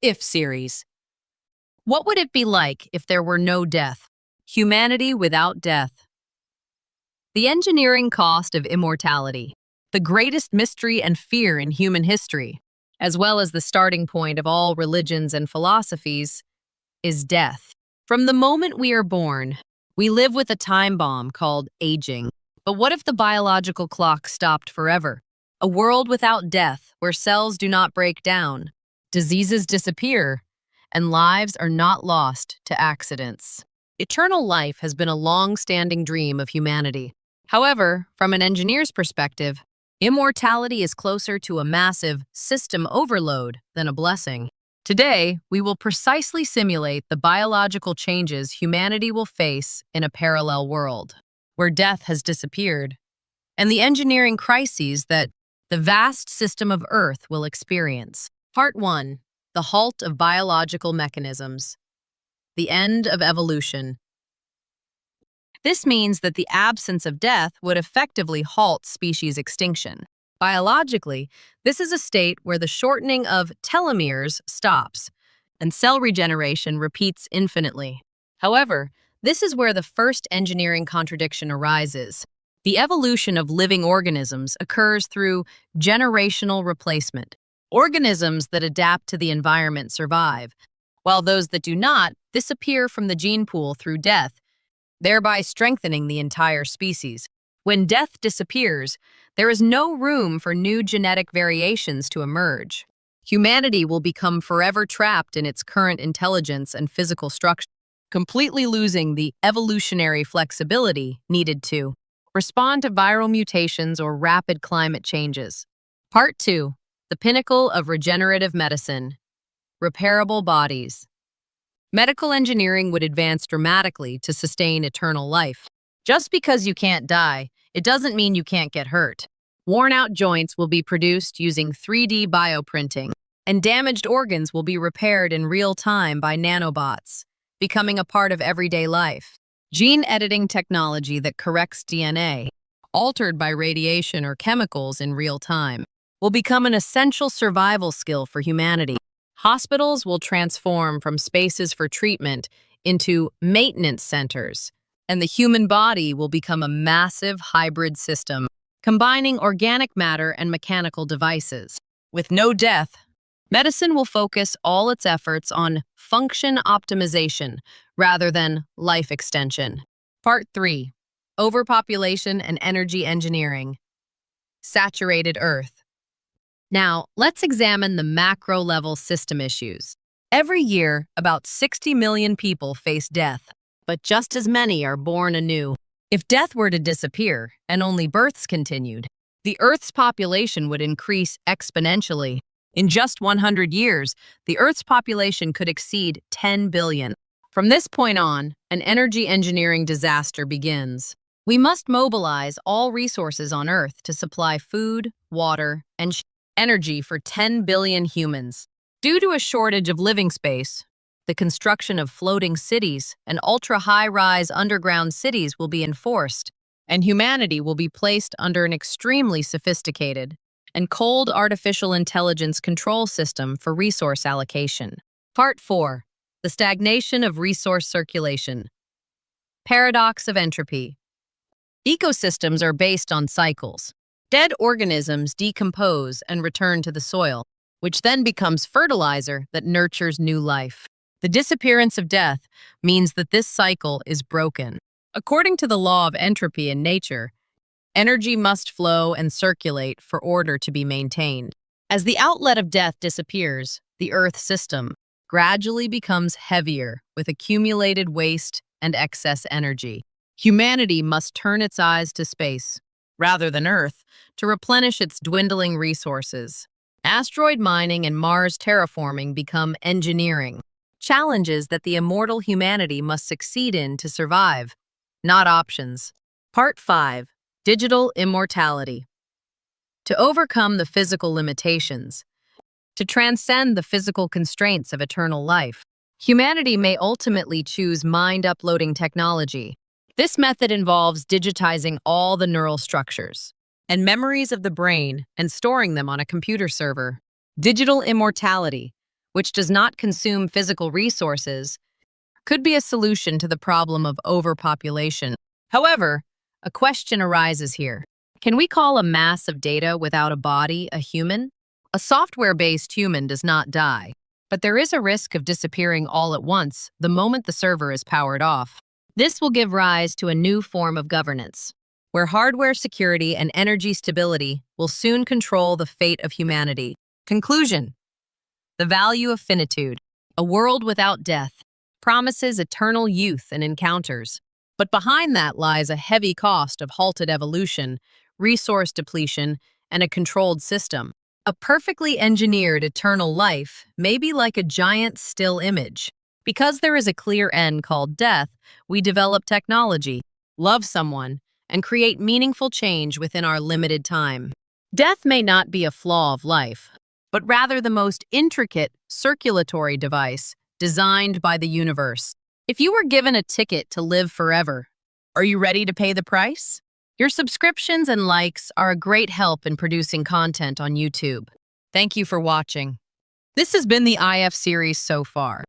If series. What would it be like if there were no death? Humanity without death. The engineering cost of immortality, the greatest mystery and fear in human history, as well as the starting point of all religions and philosophies, is death. From the moment we are born, we live with a time bomb called aging. But what if the biological clock stopped forever? A world without death, where cells do not break down, diseases disappear, and lives are not lost to accidents. Eternal life has been a long-standing dream of humanity. However, from an engineer's perspective, immortality is closer to a massive system overload than a blessing. Today, we will precisely simulate the biological changes humanity will face in a parallel world, where death has disappeared, and the engineering crises that the vast system of Earth will experience. Part 1. The halt of biological mechanisms. The end of evolution. This means that the absence of death would effectively halt species extinction. Biologically, this is a state where the shortening of telomeres stops, and cell regeneration repeats infinitely. However, this is where the first engineering contradiction arises. The evolution of living organisms occurs through generational replacement. Organisms that adapt to the environment survive, while those that do not disappear from the gene pool through death, thereby strengthening the entire species. When death disappears, there is no room for new genetic variations to emerge. Humanity will become forever trapped in its current intelligence and physical structure, completely losing the evolutionary flexibility needed to respond to viral mutations or rapid climate changes. Part 2. The pinnacle of regenerative medicine. Repairable bodies. Medical engineering would advance dramatically to sustain eternal life. Just because you can't die, it doesn't mean you can't get hurt. Worn-out joints will be produced using 3D bioprinting, and damaged organs will be repaired in real time by nanobots, becoming a part of everyday life. Gene editing technology that corrects DNA, altered by radiation or chemicals in real time, will become an essential survival skill for humanity. Hospitals will transform from spaces for treatment into maintenance centers, and the human body will become a massive hybrid system, combining organic matter and mechanical devices. With no death, medicine will focus all its efforts on function optimization rather than life extension. Part 3. Overpopulation and energy engineering. Saturated Earth. Now, let's examine the macro-level system issues. Every year, about 60 million people face death, but just as many are born anew. If death were to disappear and only births continued, the Earth's population would increase exponentially. In just 100 years, the Earth's population could exceed 10 billion. From this point on, an energy engineering disaster begins. We must mobilize all resources on Earth to supply food, water, and energy for 10 billion humans. Due to a shortage of living space, the construction of floating cities and ultra-high-rise underground cities will be enforced, and humanity will be placed under an extremely sophisticated and cold artificial intelligence control system for resource allocation. Part 4. The stagnation of resource circulation. Paradox of entropy. Ecosystems are based on cycles. Dead organisms decompose and return to the soil, which then becomes fertilizer that nurtures new life. The disappearance of death means that this cycle is broken. According to the law of entropy in nature, energy must flow and circulate for order to be maintained. As the outlet of death disappears, the Earth system gradually becomes heavier with accumulated waste and excess energy. Humanity must turn its eyes to space, rather than Earth, to replenish its dwindling resources. Asteroid mining and Mars terraforming become engineering, challenges that the immortal humanity must succeed in to survive, not options. Part 5. Digital immortality. To overcome the physical limitations, to transcend the physical constraints of eternal life, humanity may ultimately choose mind-uploading technology. This method involves digitizing all the neural structures and memories of the brain and storing them on a computer server. Digital immortality, which does not consume physical resources, could be a solution to the problem of overpopulation. However, a question arises here. Can we call a mass of data without a body a human? A software-based human does not die, but there is a risk of disappearing all at once the moment the server is powered off. This will give rise to a new form of governance, where hardware security and energy stability will soon control the fate of humanity. Conclusion: the value of finitude. A world without death promises eternal youth and encounters. But behind that lies a heavy cost of halted evolution, resource depletion, and a controlled system. A perfectly engineered eternal life may be like a giant still image. Because there is a clear end called death, we develop technology, love someone, and create meaningful change within our limited time. Death may not be a flaw of life, but rather the most intricate circulatory device designed by the universe. If you were given a ticket to live forever, are you ready to pay the price? Your subscriptions and likes are a great help in producing content on YouTube. Thank you for watching. This has been the IF series so far.